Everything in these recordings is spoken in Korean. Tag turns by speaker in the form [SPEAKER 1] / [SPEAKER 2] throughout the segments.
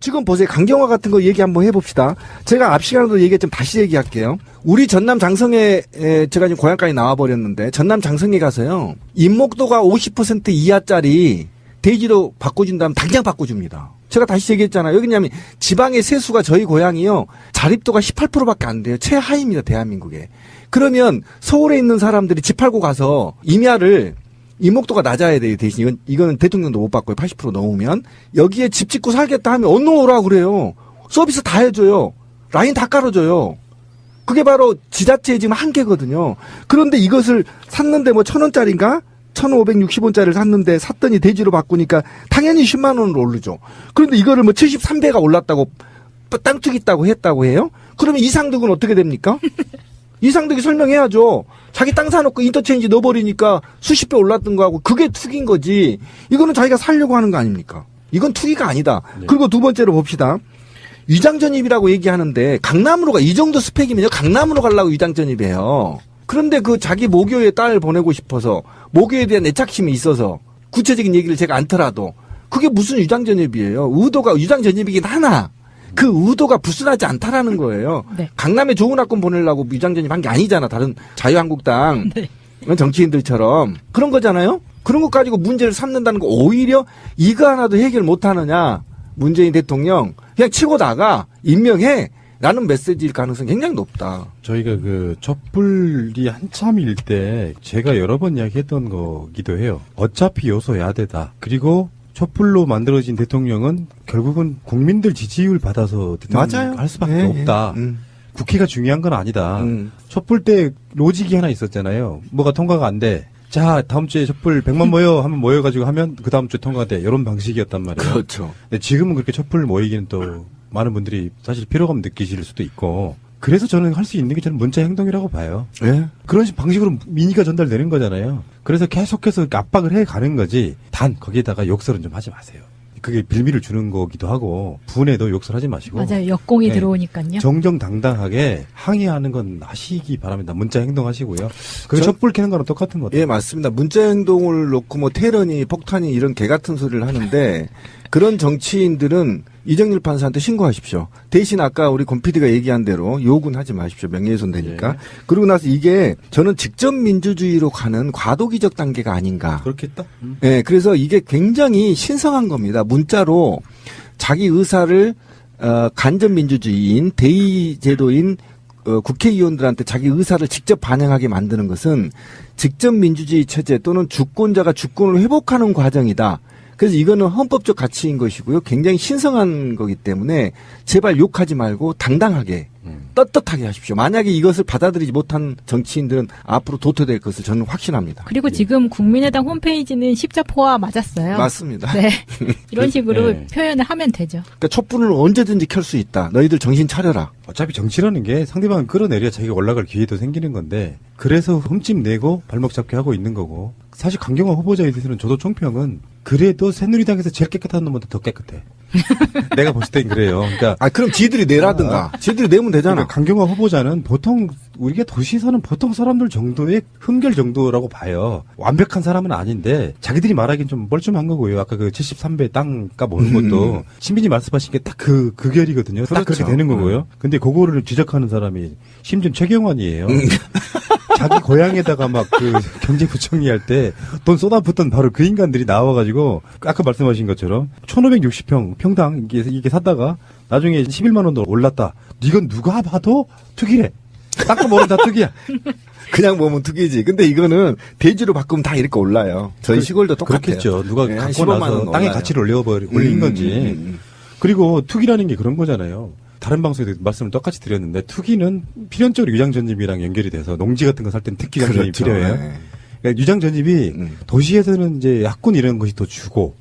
[SPEAKER 1] 지금 보세요. 강경화 같은 거 얘기 한번 해봅시다. 제가 앞 시간에도 얘기했지만 다시 얘기할게요. 우리 전남 장성에 제가 지금 고향까지 나와버렸는데 전남 장성에 가서요. 인목도가 50% 이하짜리 대지로 바꿔준다면 당장 바꿔줍니다. 제가 다시 얘기했잖아요. 여기냐면 지방의 세수가 저희 고향이요. 자립도가 18%밖에 안 돼요. 최하입니다. 대한민국에. 그러면 서울에 있는 사람들이 집 팔고 가서 임야를 인목도가 낮아야 돼요. 대신 이거는 대통령도 못 바꿔요. 80% 넘으면. 여기에 집 짓고 살겠다 하면 어느 오라 그래요. 서비스 다 해줘요. 라인 다 깔아줘요. 그게 바로 지자체의 지금 한계거든요. 그런데 이것을 샀는데 뭐 1,000원짜리인가? 1,560원짜리를 샀는데 샀더니 대지로 바꾸니까 당연히 10만 원으로 오르죠. 그런데 이거를 뭐 73배가 올랐다고 땅 투기 있다고 했다고 해요? 그러면 이상득은 어떻게 됩니까? 이상득이 설명해야죠. 자기 땅 사놓고 인터체인지 넣어버리니까 수십 배 올랐던 거하고 그게 투기인 거지. 이거는 자기가 살려고 하는 거 아닙니까? 이건 투기가 아니다. 네. 그리고 두 번째로 봅시다. 위장전입이라고 얘기하는데 강남으로 이 정도 스펙이면요. 강남으로 가려고 위장전입이에요. 그런데 그 자기 모교에 딸 보내고 싶어서 모교에 대한 애착심이 있어서 구체적인 얘기를 제가 않더라도 그게 무슨 위장전입이에요. 의도가 위장전입이긴 하나 그 의도가 불순하지 않다라는 거예요. 네. 강남에 좋은 학군 보내려고 위장전입한 게 아니잖아. 다른 자유한국당 네. 정치인들처럼 그런 거잖아요. 그런 것 가지고 문제를 삼는다는 거 오히려 이거 하나도 해결 못하느냐. 문재인 대통령 그냥 치고 나가 임명해. 라는 메시지일 가능성이 굉장히 높다.
[SPEAKER 2] 저희가 그 촛불이 한참일 때 제가 여러 번 이야기했던 거기도 해요. 어차피 요소 야대다. 그리고 촛불로 만들어진 대통령은 결국은 국민들 지지율 받아서 대통령 할 수밖에 없다. 국회가 중요한 건 아니다. 촛불 때 로직이 하나 있었잖아요. 뭐가 통과가 안 돼. 자, 다음 주에 촛불 100만 모여 하면 모여가지고 하면 그 다음 주에 통과돼. 이런 방식이었단 말이에요.
[SPEAKER 1] 그렇죠.
[SPEAKER 2] 근데 지금은 그렇게 촛불 모이기는 또 많은 분들이 사실 피로감 느끼실 수도 있고 그래서 저는 할 수 있는 게 저는 문자 행동이라고 봐요.
[SPEAKER 1] 예?
[SPEAKER 2] 그런 방식으로 민의가 전달되는 거잖아요. 그래서 계속해서 압박을 해가는 거지 단 거기에다가 욕설은 좀 하지 마세요. 그게 빌미를 주는 거기도 하고 분에도 욕설하지 마시고
[SPEAKER 3] 맞아요. 역공이 네. 들어오니까요.
[SPEAKER 2] 정정당당하게 항의하는 건 하시기 바랍니다. 문자 행동하시고요. 그게 촛불 켜는 거랑 똑같은 거죠.
[SPEAKER 1] 예, 맞습니다. 문자 행동을 놓고 뭐 테러니 폭탄이 이런 개 같은 소리를 하는데 그런 정치인들은 이정일 판사한테 신고하십시오. 대신 아까 우리 권 PD가 얘기한 대로 욕은 하지 마십시오. 명예훼손 되니까. 예. 그러고 나서 이게 저는 직접 민주주의로 가는 과도기적 단계가 아닌가.
[SPEAKER 2] 그렇겠다.
[SPEAKER 1] 예, 그래서 이게 굉장히 신성한 겁니다. 문자로 자기 의사를 간접 민주주의인 대의 제도인 국회의원들한테 자기 의사를 직접 반영하게 만드는 것은 직접 민주주의 체제 또는 주권자가 주권을 회복하는 과정이다. 그래서 이거는 헌법적 가치인 것이고요. 굉장히 신성한 거기 때문에 제발 욕하지 말고 당당하게 떳떳하게 하십시오. 만약에 이것을 받아들이지 못한 정치인들은 앞으로 도태될 것을 저는 확신합니다.
[SPEAKER 3] 그리고 지금 국민의당 홈페이지는 십자포화 맞았어요.
[SPEAKER 1] 맞습니다.
[SPEAKER 3] 네. 이런 식으로 네. 표현을 하면 되죠.
[SPEAKER 1] 그러니까 촛불을 언제든지 켤 수 있다. 너희들 정신 차려라.
[SPEAKER 2] 어차피 정치라는 게 상대방을 끌어내려야 자기가 올라갈 기회도 생기는 건데 그래서 흠집 내고 발목 잡게 하고 있는 거고 사실 강경화 후보자에 대해서는 저도 총평은 그래도 새누리당에서 제일 깨끗한 놈보다 더 깨끗해. 내가 봤을 땐 그래요. 그러니까
[SPEAKER 1] 그럼 지들이 내라든가. 지들이 내면 되잖아.
[SPEAKER 2] 그러니까 강경화 후보자는 보통 우리가 도시에 사는 보통 사람들 정도의 흠결 정도라고 봐요. 완벽한 사람은 아닌데 자기들이 말하기엔 좀 뻘쭘한 거고요. 아까 그 73배 땅값 오는 것도 신빈이 말씀하신 게 딱 그 결이거든요. 그렇죠. 딱 그렇게 되는 거고요. 근데 그거를 지적하는 사람이 심지어 최경환이에요. 자기 고향에다가 막 그 경제부총리 할 때 돈 쏟아붓던 바로 그 인간들이 나와가지고 아까 말씀하신 것처럼 1560평 평당 이게 샀다가 나중에 11만 원도 올랐다. 이건 누가 봐도 투기래. 땅값 오른 다 투기야.
[SPEAKER 1] 그냥 보면 투기지. 근데 이거는 대지로 바꾸면 다 이렇게 올라요. 저희 시골도 똑같아요.
[SPEAKER 2] 그렇겠죠. 누가 네, 갖고 나서 땅의 가치를 올린 건지. 그리고 투기라는 게 그런 거잖아요. 다른 방송에도 말씀을 똑같이 드렸는데 투기는 필연적으로 유장전입이랑 연결이 돼서 농지 같은 거 살 때는 특기 장전이 그렇죠. 필요해요. 네. 그러니까 유장전입이 도시에서는 이제 약군 이런 것이 더 주고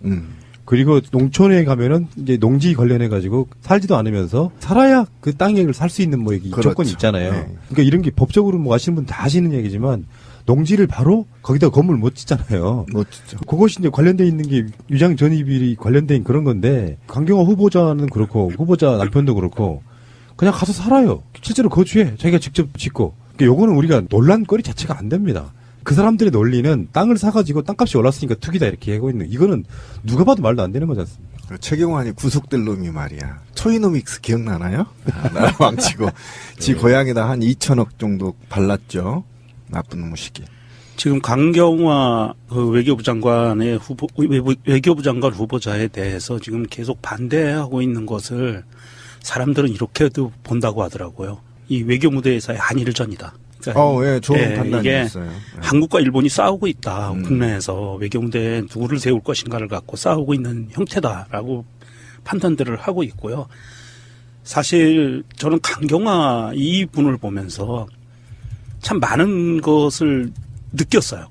[SPEAKER 2] 그리고 농촌에 가면은 이제 농지 관련해 가지고 살지도 않으면서 살아야 그 땅을 살 수 있는 뭐 그렇죠. 조건이 있잖아요. 네. 그러니까 이런 게 법적으로 뭐 아시는 분 다 아시는 얘기지만 농지를 바로 거기다 건물 못 짓잖아요.
[SPEAKER 1] 못 짓죠.
[SPEAKER 2] 그것이 이제 관련돼 있는 게 유장 전입이 관련된 그런 건데 강경화 후보자는 그렇고 후보자 남편도 그렇고 그냥 가서 살아요. 실제로 거주해. 자기가 직접 짓고. 그러니까 요거는 우리가 논란거리 자체가 안 됩니다. 그 사람들의 논리는 땅을 사가지고 땅값이 올랐으니까 투기다 이렇게 하고 있는 이거는 누가 봐도 말도 안 되는 거지 않습니까?
[SPEAKER 1] 최경환이 구속될 놈이 말이야. 초이노믹스 기억나나요? 나라 망치고 지 고향에다 한 2천억 정도 발랐죠. 나쁜 놈의 시기.
[SPEAKER 4] 지금 강경화 외교부 장관의 외교부 장관 후보자에 대해서 지금 계속 반대하고 있는 것을 사람들은 이렇게도 본다고 하더라고요. 이 외교 무대에서의 한일전이다. 그러니까
[SPEAKER 1] 예, 좋은
[SPEAKER 4] 이게
[SPEAKER 1] 판단이었어요. 예.
[SPEAKER 4] 한국과 일본이 싸우고 있다. 국내에서 외교 무대에 누구를 세울 것인가를 갖고 싸우고 있는 형태다라고 판단들을 하고 있고요. 사실 저는 강경화 이 분을 보면서 참 많은 것을 느꼈어요.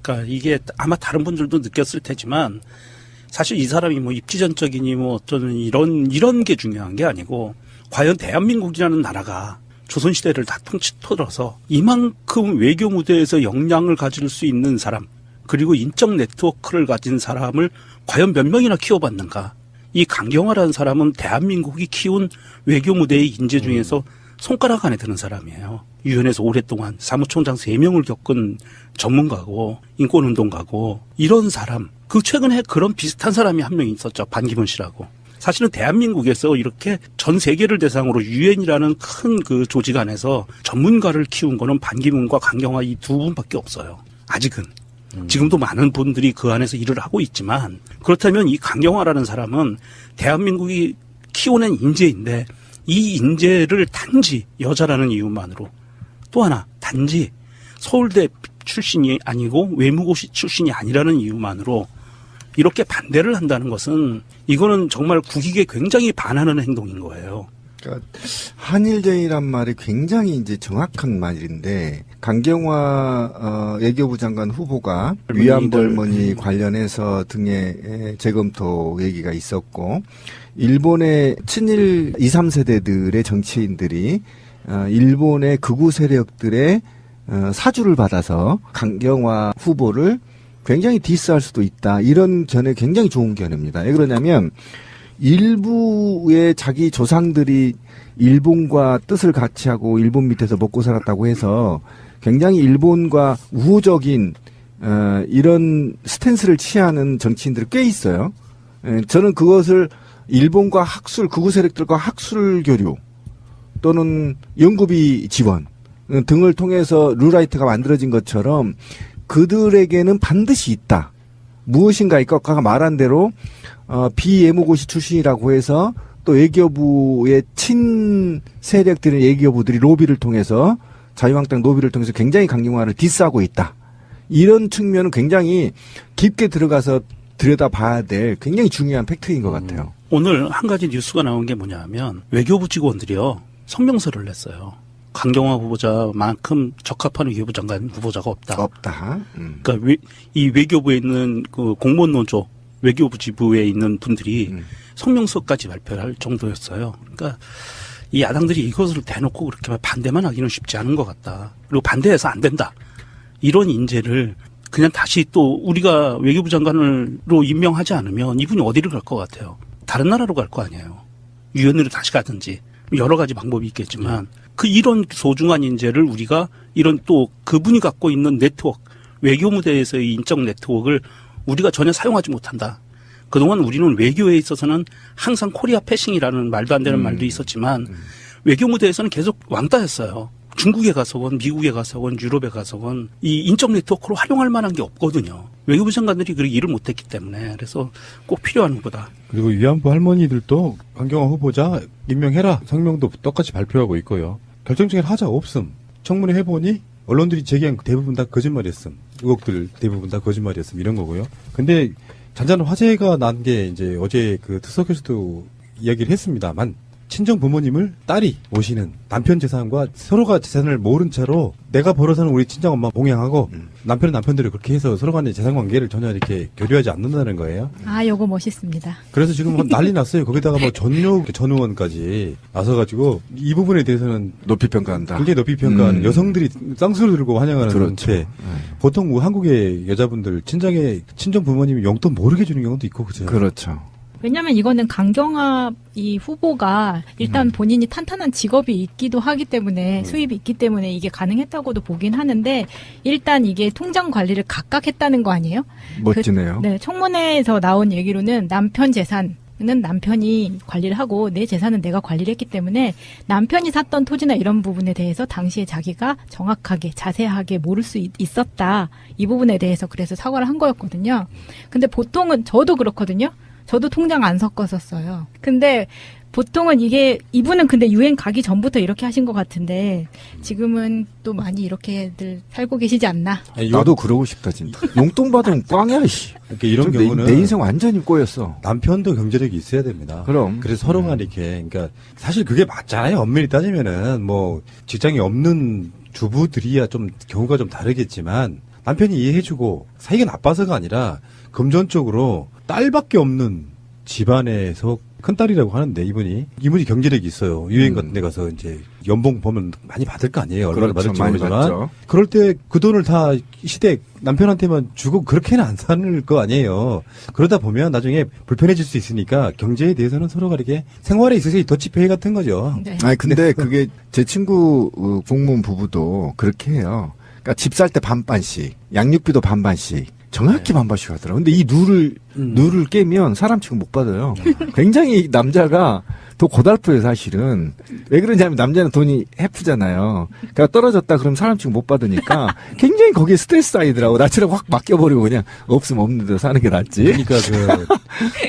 [SPEAKER 4] 그러니까 이게 아마 다른 분들도 느꼈을 테지만 사실 이 사람이 뭐 입지전적이니 뭐 어쩌는 이런 게 중요한 게 아니고 과연 대한민국이라는 나라가 조선시대를 다 통틀어서 이만큼 외교 무대에서 역량을 가질 수 있는 사람 그리고 인적 네트워크를 가진 사람을 과연 몇 명이나 키워봤는가. 이 강경화라는 사람은 대한민국이 키운 외교 무대의 인재 중에서 손가락 안에 드는 사람이에요. 유엔에서 오랫동안 사무총장 3명을 겪은 전문가고 인권운동가고 이런 사람. 그 최근에 그런 비슷한 사람이 한 명 있었죠. 반기문 씨라고. 사실은 대한민국에서 이렇게 전 세계를 대상으로 유엔이라는 큰 그 조직 안에서 전문가를 키운 거는 반기문과 강경화 이 두 분밖에 없어요. 아직은. 지금도 많은 분들이 그 안에서 일을 하고 있지만 그렇다면 이 강경화라는 사람은 대한민국이 키워낸 인재인데 이 인재를 단지 여자라는 이유만으로 또 하나 단지 서울대 출신이 아니고 외무고시 출신이 아니라는 이유만으로 이렇게 반대를 한다는 것은 이거는 정말 국익에 굉장히 반하는 행동인 거예요.
[SPEAKER 1] 그러니까 한일전이란 말이 굉장히 이제 정확한 말인데 강경화 외교부 장관 후보가 위안부 할머니 관련해서 등의 재검토 얘기가 있었고 일본의 친일 2, 3세대들의 정치인들이 일본의 극우 세력들의 사주를 받아서 강경화 후보를 굉장히 디스할 수도 있다. 이런 견해 굉장히 좋은 견해입니다. 왜 그러냐면 일부의 자기 조상들이 일본과 뜻을 같이 하고 일본 밑에서 먹고 살았다고 해서 굉장히 일본과 우호적인 이런 스탠스를 취하는 정치인들이 꽤 있어요. 저는 그것을 일본과 극우 세력들과 학술 교류 또는 연구비 지원 등을 통해서 룰라이트가 만들어진 것처럼 그들에게는 반드시 있다. 무엇인가 아까 말한 대로 비예무고시 출신이라고 해서 또 외교부의 친 세력들의 외교부들이 로비를 통해서 자유한국당 로비를 통해서 굉장히 강경화를 디스하고 있다. 이런 측면은 굉장히 깊게 들어가서 들여다봐야 될 굉장히 중요한 팩트인 것 같아요.
[SPEAKER 4] 오늘 한 가지 뉴스가 나온 게 뭐냐면 외교부 직원들이요 성명서를 냈어요. 강경화 후보자만큼 적합한 외교부 장관 후보자가 없다. 그러니까 이 외교부에 있는 그 공무원 노조 외교부 지부에 있는 분들이 성명서까지 발표할 정도였어요. 그러니까 이 야당들이 이것을 대놓고 그렇게 반대만 하기는 쉽지 않은 것 같다. 그리고 반대해서 안 된다. 이런 인재를 그냥 다시 또 우리가 외교부 장관으로 임명하지 않으면 이분이 어디를 갈 것 같아요. 다른 나라로 갈 거 아니에요. 유엔으로 다시 가든지 여러 가지 방법이 있겠지만 이런 소중한 인재를 우리가 이런 또 그분이 갖고 있는 네트워크 외교 무대에서의 인적 네트워크를 우리가 전혀 사용하지 못한다. 그동안 우리는 외교에 있어서는 항상 코리아 패싱이라는 말도 안 되는 말도 있었지만 외교 무대에서는 계속 왕따였어요. 중국에 가서건 미국에 가서건 유럽에 가서건 이 인적 네트워크로 활용할 만한 게 없거든요. 외교부 장관들이 그렇게 일을 못했기 때문에 그래서 꼭 필요한 후보다.
[SPEAKER 2] 그리고 위안부 할머니들도 강경화 후보자 임명해라 성명도 똑같이 발표하고 있고요. 결정적인 하자 없음. 청문회 해보니 언론들이 제기한 대부분 다 거짓말이었음. 의혹들 대부분 다 거짓말이었음. 이런 거고요. 근데 잔잔한 화제가 난 게 이제 어제 그 특석에서도 이야기를 했습니다만 친정 부모님을 딸이 모시는 남편 재산과 서로가 재산을 모른 채로 내가 벌어서는 우리 친정 엄마 봉양하고 남편은 남편대로 그렇게 해서 서로 간의 재산 관계를 전혀 이렇게 교류하지 않는다는 거예요.
[SPEAKER 3] 아, 요거 멋있습니다.
[SPEAKER 2] 그래서 지금 난리 났어요. 거기다가 뭐 전 의원까지 나서가지고 이 부분에 대해서는
[SPEAKER 1] 높이 평가한다.
[SPEAKER 2] 굉장히 높이 평가하는 여성들이 쌍수를 들고 환영하는
[SPEAKER 1] 그렇죠.
[SPEAKER 2] 상태. 보통 뭐 한국의 여자분들 친정 부모님이 용돈 모르게 주는 경우도 있고 그죠.
[SPEAKER 1] 그렇죠.
[SPEAKER 3] 왜냐하면 이거는 강경화 이 후보가 일단 본인이 탄탄한 직업이 있기도 하기 때문에 수입이 있기 때문에 이게 가능했다고도 보긴 하는데 일단 이게 통장 관리를 각각 했다는 거 아니에요?
[SPEAKER 1] 멋지네요.
[SPEAKER 3] 네, 청문회에서 나온 얘기로는 남편 재산은 남편이 관리를 하고 내 재산은 내가 관리를 했기 때문에 남편이 샀던 토지나 이런 부분에 대해서 당시에 자기가 정확하게 자세하게 모를 수 있었다. 이 부분에 대해서 그래서 사과를 한 거였거든요. 근데 보통은 저도 그렇거든요. 저도 통장 안 섞었었어요. 근데 보통은 이분은 근데 유행 가기 전부터 이렇게 하신 것 같은데 지금은 또 많이 이렇게들 살고 계시지 않나.
[SPEAKER 1] 나도 그러고 싶다 진짜. 용돈 받으면 꽝이야 씨.
[SPEAKER 2] 그러니까 이런
[SPEAKER 1] 내
[SPEAKER 2] 경우는
[SPEAKER 1] 인생 완전히 꼬였어.
[SPEAKER 2] 남편도 경제력이 있어야 됩니다.
[SPEAKER 1] 그럼.
[SPEAKER 2] 그래서 서로 간에 이렇게, 그러니까 사실 그게 맞잖아요. 엄밀히 따지면은 뭐 직장이 없는 주부들이야 좀 경우가 좀 다르겠지만 남편이 이해해주고 사이가 나빠서가 아니라 금전적으로 딸밖에 없는 집안에서 큰딸이라고 하는데 이분이 경제력이 있어요. 유행 같은 데 가서 이제 연봉 보면 많이 받을 거 아니에요. 얼마나
[SPEAKER 1] 그렇죠,
[SPEAKER 2] 받을지
[SPEAKER 1] 많이
[SPEAKER 2] 모르지만.
[SPEAKER 1] 받죠.
[SPEAKER 2] 그럴 때 그 돈을 다 시댁 남편한테만 주고 그렇게는 안 사는 거 아니에요. 그러다 보면 나중에 불편해질 수 있으니까 경제에 대해서는 서로가 이렇게 생활에 있어서 더치페이 같은 거죠.
[SPEAKER 3] 네.
[SPEAKER 1] 아니 근데 그게 제 친구 공무원 부부도 그렇게 해요. 그러니까 집 살 때 반반씩, 양육비도 반반씩. 정확히 반반씩 하더라고. 근데 이 룰을 깨면 사람 취급 못 받아요. 굉장히 남자가 더 고달프요, 사실은. 왜 그러냐면 남자는 돈이 해프잖아요. 그러니까 떨어졌다 그러면 사람 취급 못 받으니까 굉장히 거기에 스트레스 쌓이더라고. 나처럼 확 맡겨버리고 그냥 없으면 없는 데로 사는 게 낫지.
[SPEAKER 2] 그러니까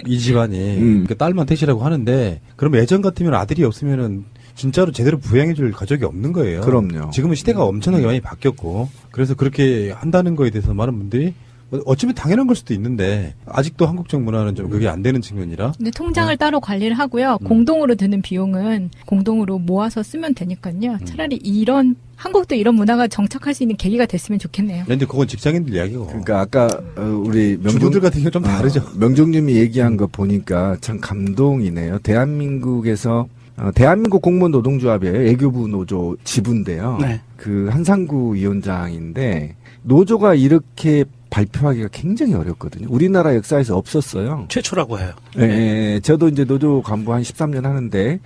[SPEAKER 2] 이 집안이 그 딸만 택시라고 하는데 그럼 예전 같으면 아들이 없으면은 진짜로 제대로 부양해줄 가족이 없는 거예요.
[SPEAKER 1] 그럼요.
[SPEAKER 2] 지금은 시대가 엄청나게 많이 바뀌었고 그래서 그렇게 한다는 거에 대해서 많은 분들이 어쩌면 당연한 걸 수도 있는데 아직도 한국적 문화는 좀 그게 안 되는 측면이라.
[SPEAKER 3] 근데 통장을 따로 관리를 하고요. 공동으로 드는 비용은 공동으로 모아서 쓰면 되니까요. 차라리 한국도 이런 문화가 정착할 수 있는 계기가 됐으면 좋겠네요.
[SPEAKER 2] 근데 그건 직장인들 이야기고.
[SPEAKER 1] 그러니까 아까 우리
[SPEAKER 2] 주부들 같은 경우 좀 다르죠.
[SPEAKER 1] 명종님이 얘기한 거 보니까 참 감동이네요. 대한민국에서 대한민국 공무원 노동조합이에요. 애교부 노조 지부인데요.
[SPEAKER 4] 네.
[SPEAKER 1] 그 한상구 위원장인데 노조가 이렇게 발표하기가 굉장히 어렵거든요. 우리나라 역사에서 없었어요.
[SPEAKER 4] 최초라고 해요.
[SPEAKER 1] 예, 저도 이제 노조 간부 한 13년 하는데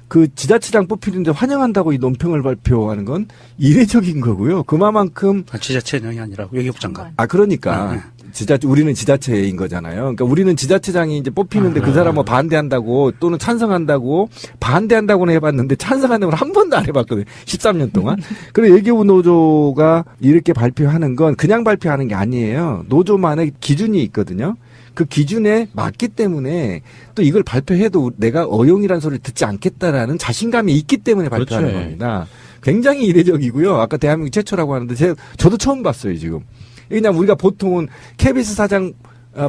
[SPEAKER 1] 그 지자체장 뽑히는데 환영한다고 이 논평을 발표하는 건 이례적인 거고요. 그만큼
[SPEAKER 4] 지자체장이 아니라 외교부 장관.
[SPEAKER 1] 그러니까 우리는 지자체인 거잖아요. 그러니까 우리는 지자체장이 이제 뽑히는데 그 사람 뭐 반대한다고 또는 찬성한다고 반대한다고는 해봤는데 찬성한다고는 한 번도 안 해봤거든요. 13년 동안. 그리고 외교부 노조가 이렇게 발표하는 건 그냥 발표하는 게 아니에요. 노조만의 기준이 있거든요. 그 기준에 맞기 때문에 또 이걸 발표해도 내가 어용이라는 소리를 듣지 않겠다라는 자신감이 있기 때문에 발표하는
[SPEAKER 2] 그렇죠.
[SPEAKER 1] 겁니다. 굉장히 이례적이고요. 아까 대한민국 최초라고 하는데 저도 처음 봤어요, 지금. 그냥 우리가 보통은 KBS 사장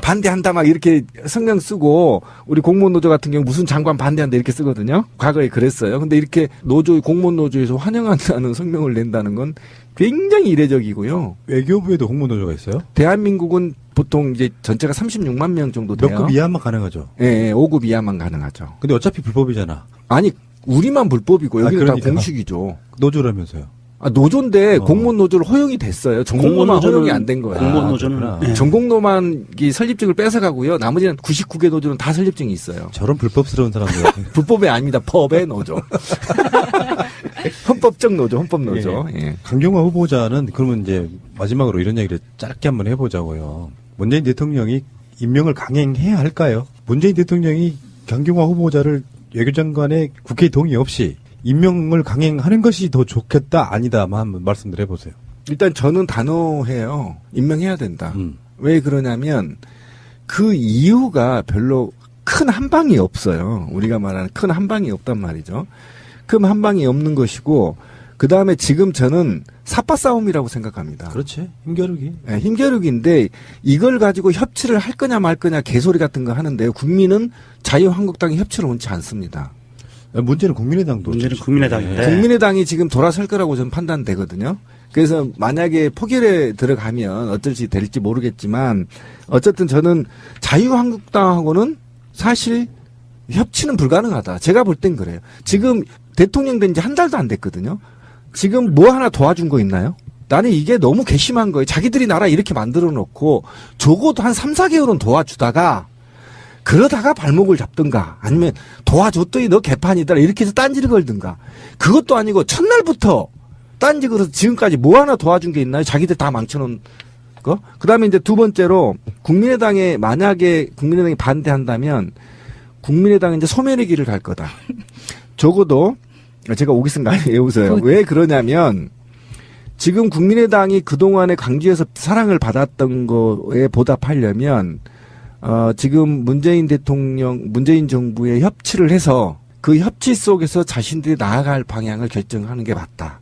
[SPEAKER 1] 반대한다 막 이렇게 성명 쓰고 우리 공무원 노조 같은 경우 무슨 장관 반대한다 이렇게 쓰거든요. 과거에 그랬어요. 근데 이렇게 공무원 노조에서 환영한다는 성명을 낸다는 건 굉장히 이례적이고요.
[SPEAKER 2] 외교부에도 공무원 노조가 있어요?
[SPEAKER 1] 대한민국은 보통 이제 전체가 36만 명 정도 돼요.
[SPEAKER 2] 몇 급 이하만 가능하죠.
[SPEAKER 1] 예, 5급 이하만 가능하죠.
[SPEAKER 2] 근데 어차피 불법이잖아.
[SPEAKER 1] 아니, 우리만 불법이고 여기는
[SPEAKER 2] 그러니까.
[SPEAKER 1] 다 공식이죠.
[SPEAKER 2] 노조라면서요.
[SPEAKER 1] 노조인데 공무원 노조를 허용이 됐어요. 전공노만 허용이 안 된 거야.
[SPEAKER 4] 공무원 노조는 네.
[SPEAKER 1] 전공노만 설립증을 뺏어가고요. 나머지는 99개 노조는 다 설립증이 있어요.
[SPEAKER 2] 저런 불법스러운 사람들 같은.
[SPEAKER 1] 불법이 아닙니다. 법의 노조. 헌법적 노조, 헌법 노조. 예.
[SPEAKER 2] 강경화 후보자는 그러면 이제 마지막으로 이런 얘기를 짧게 한번 해보자고요. 문재인 대통령이 임명을 강행해야 할까요? 문재인 대통령이 강경화 후보자를 외교장관의 국회 동의 없이 임명을 강행하는 것이 더 좋겠다 아니다만 한번 말씀을 해보세요.
[SPEAKER 1] 일단 저는 단호해요. 임명해야 된다. 왜 그러냐면 그 이유가 별로 큰 한방이 없어요. 우리가 말하는 큰 한방이 없단 말이죠. 큰 한방이 없는 것이고 그 다음에 지금 저는 삿바 싸움이라고 생각합니다.
[SPEAKER 2] 그렇지. 힘겨루기.
[SPEAKER 1] 네, 힘겨루기인데 이걸 가지고 협치를 할 거냐 말 거냐 개소리 같은 거 하는데요. 국민은 자유한국당이 협치를 원치 않습니다.
[SPEAKER 2] 문제는 국민의당도.
[SPEAKER 4] 문제는 국민의당인데.
[SPEAKER 1] 국민의당이 지금 돌아설 거라고 저는 판단되거든요. 그래서 만약에 포결에 들어가면 어떨지 될지 모르겠지만 어쨌든 저는 자유한국당하고는 사실 협치는 불가능하다. 제가 볼 땐 그래요. 지금 대통령 된 지 한 달도 안 됐거든요. 지금 뭐 하나 도와준 거 있나요? 나는 이게 너무 괘씸한 거예요. 자기들이 나라 이렇게 만들어 놓고 적어도 한 3, 4개월은 도와주다가 그러다가 발목을 잡든가 아니면 도와줬더니 너 개판이다 이렇게 해서 딴지를 걸든가 그것도 아니고 첫날부터 딴지 걸어서 지금까지 뭐 하나 도와준 게 있나요? 자기들 다 망쳐놓은 거? 그 다음에 이제 두 번째로 만약에 국민의당이 반대한다면 국민의당은 이제 소멸의 길을 갈 거다. 적어도 제가 오기슨 거 아니에요. 웃어요. 왜 그러냐면 지금 국민의당이 그동안에 광주에서 사랑을 받았던 거에 보답하려면 지금 문재인 정부의 협치를 해서 그 협치 속에서 자신들이 나아갈 방향을 결정하는 게 맞다.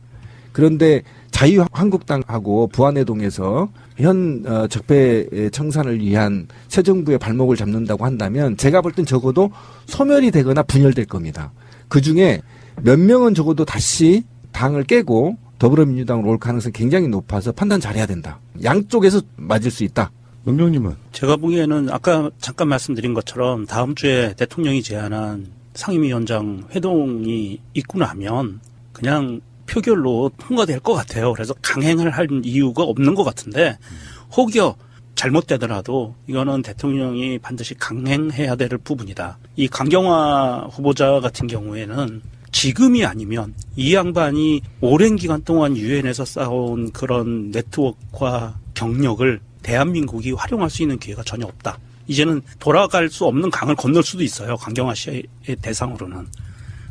[SPEAKER 1] 그런데 자유한국당하고 부안해동에서 현 적폐 청산을 위한 새 정부의 발목을 잡는다고 한다면 제가 볼 땐 적어도 소멸이 되거나 분열될 겁니다. 그중에 몇 명은 적어도 다시 당을 깨고 더불어민주당으로 올 가능성이 굉장히 높아서 판단 잘해야 된다. 양쪽에서 맞을 수 있다.
[SPEAKER 2] 명령님은?
[SPEAKER 4] 제가 보기에는 아까 잠깐 말씀드린 것처럼 다음 주에 대통령이 제안한 상임위원장 회동이 있고 나면 그냥 표결로 통과될 것 같아요. 그래서 강행을 할 이유가 없는 것 같은데 혹여 잘못되더라도 이거는 대통령이 반드시 강행해야 될 부분이다. 이 강경화 후보자 같은 경우에는 지금이 아니면 이 양반이 오랜 기간 동안 유엔에서 쌓아온 그런 네트워크와 경력을 대한민국이 활용할 수 있는 기회가 전혀 없다. 이제는 돌아갈 수 없는 강을 건널 수도 있어요. 강경화 씨의 대상으로는.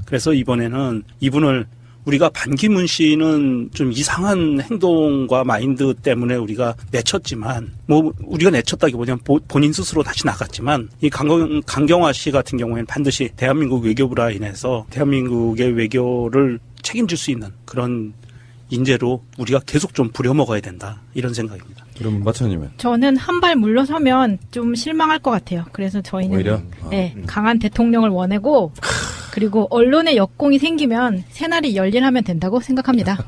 [SPEAKER 4] 그래서 이번에는 이분을 우리가 반기문 씨는 좀 이상한 행동과 마인드 때문에 우리가 내쳤지만 우리가 내쳤다기보다는 본인 스스로 다시 나갔지만 이 강경화 씨 같은 경우에는 반드시 대한민국 외교부 라인에서 대한민국의 외교를 책임질 수 있는 그런 인재로 우리가 계속 좀 부려먹어야 된다. 이런 생각입니다.
[SPEAKER 2] 그럼 마차님은?
[SPEAKER 3] 저는 한 발 물러서면 좀 실망할 것 같아요. 그래서 저희는
[SPEAKER 2] 오히려?
[SPEAKER 3] 네, 강한 대통령을 원하고 그리고 언론의 역공이 생기면 새날이 열일하면 된다고 생각합니다.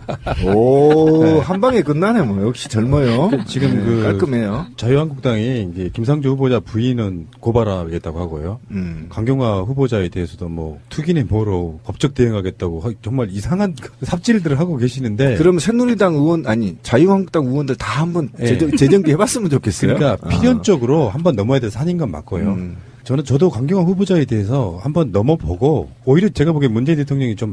[SPEAKER 1] 오, 한 방에 끝나네, 뭐. 역시 젊어요.
[SPEAKER 2] 지금
[SPEAKER 1] 깔끔해요.
[SPEAKER 2] 자유한국당이 이제 김상조 후보자 부인은 고발하겠다고 하고요. 강경화 후보자에 대해서도 뭐 투기네 뭐로 법적 대응하겠다고 정말 이상한 삽질들을 하고 계시는데.
[SPEAKER 1] 그럼 새누리당 의원, 자유한국당 의원들 다 한번 재정비 해봤으면 좋겠어요.
[SPEAKER 2] 그러니까 필연적으로 한번 넘어야 될 산인 건 맞고요. 저도 강경화 후보자에 대해서 한번 넘어보고 오히려 제가 보기엔 문재인 대통령이 좀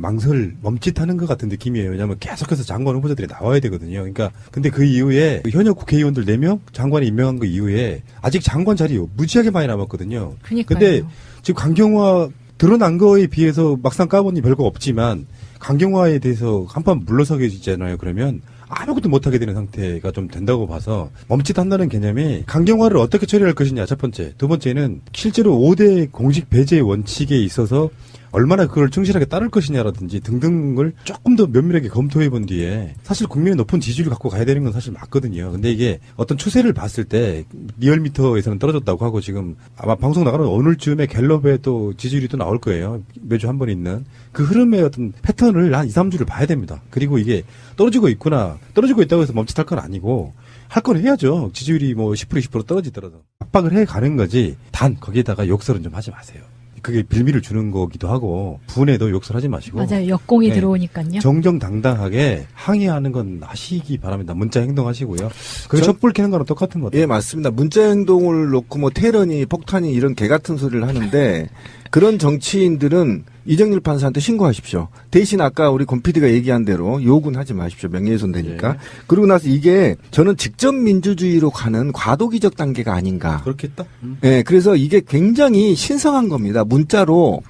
[SPEAKER 2] 멈칫하는 것 같은 느낌이에요. 왜냐하면 계속해서 장관 후보자들이 나와야 되거든요. 그러니까 근데 그 이후에 현역 국회의원들 4명 장관이 임명한 그 이후에 아직 장관 자리 무지하게 많이 남았거든요.
[SPEAKER 3] 그러니까요.
[SPEAKER 2] 근데 지금 강경화 드러난 거에 비해서 막상 까보니 별거 없지만 강경화에 대해서 한번 물러서게 되잖아요. 그러면 아무것도 못하게 되는 상태가 좀 된다고 봐서 멈칫한다는 개념이 강경화를 어떻게 처리할 것이냐 첫 번째. 두 번째는 실제로 5대 공식 배제 원칙에 있어서 얼마나 그걸 충실하게 따를 것이냐라든지 등등을 조금 더 면밀하게 검토해 본 뒤에 사실 국민의 높은 지지율을 갖고 가야 되는 건 사실 맞거든요. 근데 이게 어떤 추세를 봤을 때 리얼미터에서는 떨어졌다고 하고 지금 아마 방송 나가는 오늘쯤에 갤럽에 또 지지율이 또 나올 거예요. 매주 한 번 있는 그 흐름의 어떤 패턴을 한 2, 3주를 봐야 됩니다. 그리고 이게 떨어지고 있다고 해서 멈칫할 건 아니고 할 건 해야죠. 지지율이 뭐 10% 20% 떨어지더라도 압박을 해 가는 거지. 단 거기에다가 욕설은 좀 하지 마세요. 그게 빌미를 주는 거기도 하고 부은에도 욕설하지 마시고
[SPEAKER 3] 맞아요. 역공이 들어오니까요.
[SPEAKER 2] 정정당당하게 항의하는 건 하시기 바랍니다. 문자 행동하시고요. 그게 촛불 켜는 거랑 똑같은 것 같아요.
[SPEAKER 1] 예, 맞습니다. 문자 행동을 놓고 뭐 테러니 폭탄이 이런 개 같은 소리를 하는데 그런 정치인들은 이정일 판사한테 신고하십시오. 대신 아까 우리 권 PD가 얘기한 대로 욕은 하지 마십시오. 명예훼손 되니까.
[SPEAKER 2] 예.
[SPEAKER 1] 그러고 나서 이게 저는 직접 민주주의로 가는 과도기적 단계가 아닌가.
[SPEAKER 2] 그렇겠다.
[SPEAKER 1] 예, 그래서 이게 굉장히 신성한 겁니다. 문자로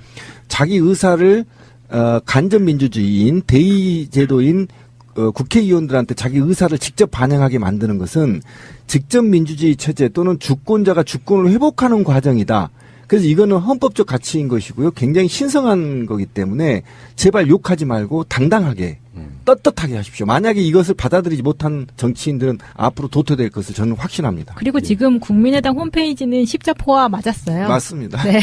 [SPEAKER 1] 자기 의사를 간접 민주주의인 대의 제도인 국회의원들한테 자기 의사를 직접 반영하게 만드는 것은 직접 민주주의 체제 또는 주권자가 주권을 회복하는 과정이다. 그래서 이거는 헌법적 가치인 것이고요. 굉장히 신성한 거기 때문에 제발 욕하지 말고 당당하게 떳떳하게 하십시오. 만약에 이것을 받아들이지 못한 정치인들은 앞으로 도태될 것을 저는 확신합니다.
[SPEAKER 3] 그리고 지금 국민의당 홈페이지는 십자포화 맞았어요.
[SPEAKER 1] 맞습니다.
[SPEAKER 3] 네.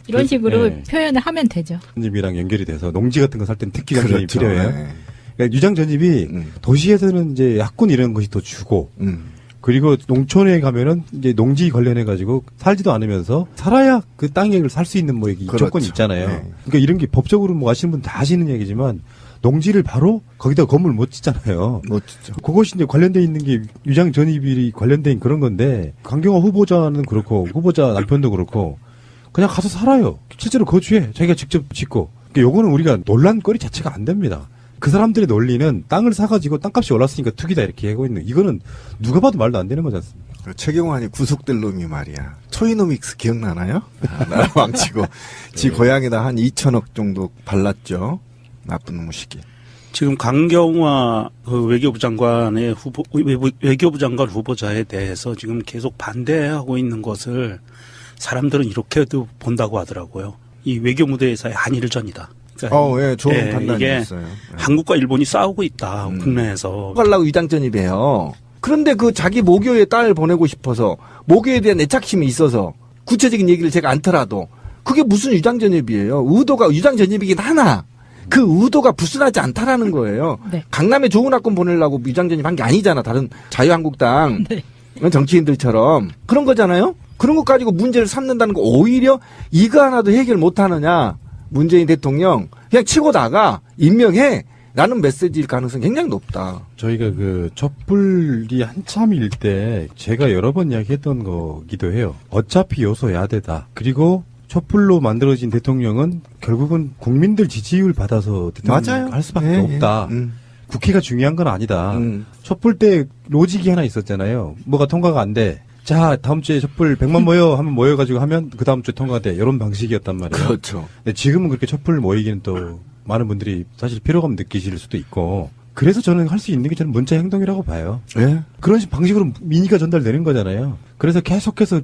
[SPEAKER 3] 이런 식으로
[SPEAKER 2] 네.
[SPEAKER 3] 표현을 하면 되죠.
[SPEAKER 2] 전입이랑 연결이 돼서 농지 같은 거 살 때는 특기 장전이
[SPEAKER 1] 그렇죠.
[SPEAKER 2] 필요해요.
[SPEAKER 1] 네.
[SPEAKER 2] 그러니까 유장 전입이 도시에서는 이제 약군 이런 것이 더 주고 그리고 농촌에 가면은 이제 농지 관련해 가지고 살지도 않으면서 살아야 그 땅을 살 수 있는 뭐 이
[SPEAKER 1] 그렇죠.
[SPEAKER 2] 조건이 있잖아요.
[SPEAKER 1] 네.
[SPEAKER 2] 그러니까 이런 게 법적으로 뭐 아시는 분 다 아시는 얘기지만 농지를 바로 거기다 건물 못 짓잖아요.
[SPEAKER 1] 멋지죠.
[SPEAKER 2] 그것이 이제 관련돼 있는 게 유장 전입이 관련된 그런 건데 강경화 후보자는 그렇고 후보자 남편도 그렇고 그냥 가서 살아요. 실제로 거주해. 자기가 직접 짓고. 요거는 우리가 논란거리 자체가 안 됩니다. 그 사람들의 논리는 땅을 사가지고 땅값이 올랐으니까 투기다 이렇게 하고 있는, 이거는 누가 봐도 말도 안 되는 거지 않습니까?
[SPEAKER 1] 최경환이 구속될 놈이 말이야. 초이노믹스 기억나나요? 나라 망치고 지 고향에다 한 2천억 정도 발랐죠. 나쁜 놈의 시기.
[SPEAKER 4] 지금 강경화 외교부 장관의 외교부 장관 후보자에 대해서 지금 계속 반대하고 있는 것을 사람들은 이렇게도 본다고 하더라고요. 이 외교 무대에서의 한일전이다. 그러니까
[SPEAKER 1] 예, 좋은
[SPEAKER 4] 이게
[SPEAKER 1] 판단이었어요. 예.
[SPEAKER 4] 한국과 일본이 싸우고 있다. 국내에서.
[SPEAKER 1] 가려고 위장전입해요. 그런데 그 자기 모교에 딸 보내고 싶어서 모교에 대한 애착심이 있어서 구체적인 얘기를 제가 않더라도 그게 무슨 위장전입이에요. 의도가 위장전입이긴 하나 그 의도가 부순하지 않다라는 거예요.
[SPEAKER 3] 네.
[SPEAKER 1] 강남에 좋은 학군 보내려고 위장전입한 게 아니잖아. 다른 자유한국당
[SPEAKER 3] 네.
[SPEAKER 1] 정치인들처럼 그런 거잖아요. 그런 것 가지고 문제를 삼는다는 거 오히려 이거 하나도 해결 못하느냐. 문재인 대통령 그냥 치고 나가 임명해. 라는 메시지일 가능성이 굉장히 높다.
[SPEAKER 2] 저희가 그 촛불이 한참일 때 제가 여러 번 이야기했던 거기도 해요. 어차피 요소 야대다. 그리고 촛불로 만들어진 대통령은 결국은 국민들 지지율 받아서 대통령
[SPEAKER 1] 맞아요.
[SPEAKER 2] 할 수밖에
[SPEAKER 1] 예,
[SPEAKER 2] 없다.
[SPEAKER 1] 예.
[SPEAKER 2] 국회가 중요한 건 아니다.
[SPEAKER 1] 음.
[SPEAKER 2] 촛불 때 로직이 하나 있었잖아요. 뭐가 통과가 안 돼. 자, 다음 주에 촛불 100만 모여 하면 모여가지고 하면 그 다음 주에 통과돼. 이런 방식이었단 말이에요.
[SPEAKER 1] 그렇죠.
[SPEAKER 2] 근데 지금은 그렇게 촛불 모이기는 또 많은 분들이 사실 피로감 느끼실 수도 있고. 그래서 저는 할 수 있는 게 저는 문자 행동이라고 봐요.
[SPEAKER 1] 예.
[SPEAKER 2] 그런 방식으로 민의가 전달되는 거잖아요. 그래서 계속해서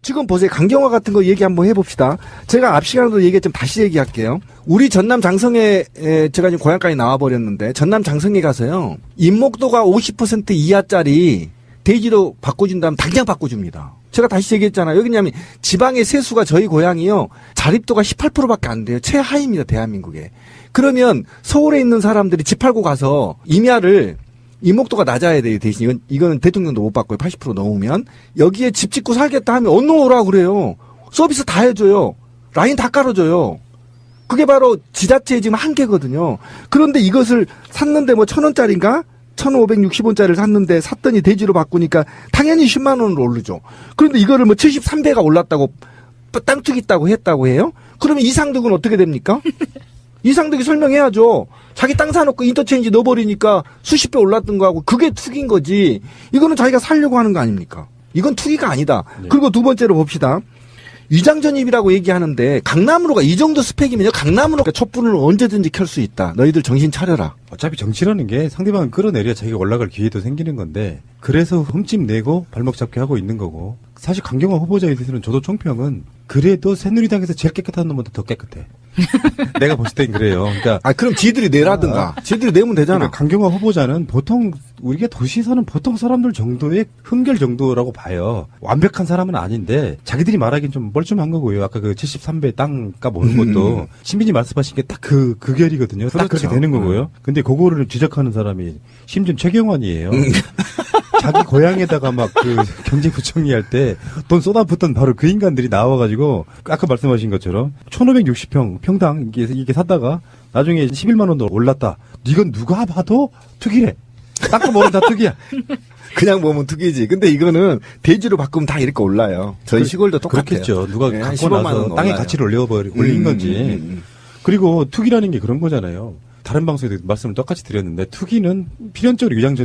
[SPEAKER 1] 지금 보세요. 강경화 같은 거 얘기 한번 해봅시다. 제가 앞 시간에도 얘기했지만 다시 얘기할게요. 우리 전남 장성에 제가 지금 고향까지 나와버렸는데 전남 장성에 가서요. 인목도가 50% 이하짜리 대지로 바꿔준다면 당장 바꿔줍니다. 제가 다시 얘기했잖아요. 여기냐면 지방의 세수가 저희 고향이요. 자립도가 18%밖에 안 돼요. 최하입니다. 대한민국에. 그러면 서울에 있는 사람들이 집 팔고 가서 임야를 인목도가 낮아야 돼요. 대신 이거는 대통령도 못 바꿔요. 80% 넘으면. 여기에 집 짓고 살겠다 하면 어느 오라 그래요. 서비스 다 해줘요. 라인 다 깔아줘요. 그게 바로 지자체의 지금 한계거든요. 그런데 이것을 샀는데 뭐 1,000원짜리인가? 1,560원짜리를 샀는데 샀더니 대지로 바꾸니까 당연히 10만 원으로 오르죠. 그런데 이거를 뭐 73배가 올랐다고 땅 투기 있다고 했다고 해요? 그러면 이상득은 어떻게 됩니까? 이상득이 설명해야죠. 자기 땅 사놓고 인터체인지 넣어버리니까 수십 배 올랐던 거하고 그게 투기인 거지. 이거는 자기가 살려고 하는 거 아닙니까? 이건 투기가 아니다.
[SPEAKER 2] 네.
[SPEAKER 1] 그리고 두 번째로 봅시다. 위장전입이라고 얘기하는데 강남으로가 이 정도 스펙이면요. 강남으로 촛불을 언제든지 켤 수 있다. 너희들 정신 차려라.
[SPEAKER 2] 어차피 정치라는 게 상대방을 끌어내려야 자기가 올라갈 기회도 생기는 건데 그래서 흠집 내고 발목 잡게 하고 있는 거고 사실 강경화 후보자에 대해서는 저도 총평은 그래도 새누리당에서 제일 깨끗한 놈보다 더 깨끗해. 내가 봤을 땐 그래요. 그러니까
[SPEAKER 1] 그럼 지들이 내라든가. 지들이 내면 되잖아.
[SPEAKER 2] 그러니까 강경화 후보자는 보통 우리가 도시에 사는 보통 사람들 정도의 흠결 정도라고 봐요. 완벽한 사람은 아닌데 자기들이 말하기엔 좀 뻘쭘한 거고요. 아까 그 73배 땅값 오는 것도 신빈이 말씀하신 게 딱 그 결이거든요. 딱 그렇게
[SPEAKER 1] 그렇죠.
[SPEAKER 2] 되는 거고요. 근데 그거를 지적하는 사람이 심지어 최경환이에요. 자기 고향에다가 막 그 경제부총리 할 때 돈 쏟아붓던 바로 그 인간들이 나와가지고 아까 말씀하신 것처럼 1,560평 평당 이게 샀다가 나중에 11만 원도 올랐다. 이건 누가 봐도 투기래. 땅값 오른 다 투기야.
[SPEAKER 1] 그냥 보면 투기지. 근데 이거는 대지로 바꾸면 다 이렇게 올라요. 저희 시골도 똑같아요.
[SPEAKER 2] 그렇겠죠. 누가
[SPEAKER 1] 네, 한
[SPEAKER 2] 갖고
[SPEAKER 1] 15만
[SPEAKER 2] 나서
[SPEAKER 1] 원
[SPEAKER 2] 땅의
[SPEAKER 1] 올라요.
[SPEAKER 2] 가치를 올린 건지. 그리고 투기라는 게 그런 거잖아요. 다른 방송에도 말씀을 똑같이 드렸는데 투기는 필연적으로 위장전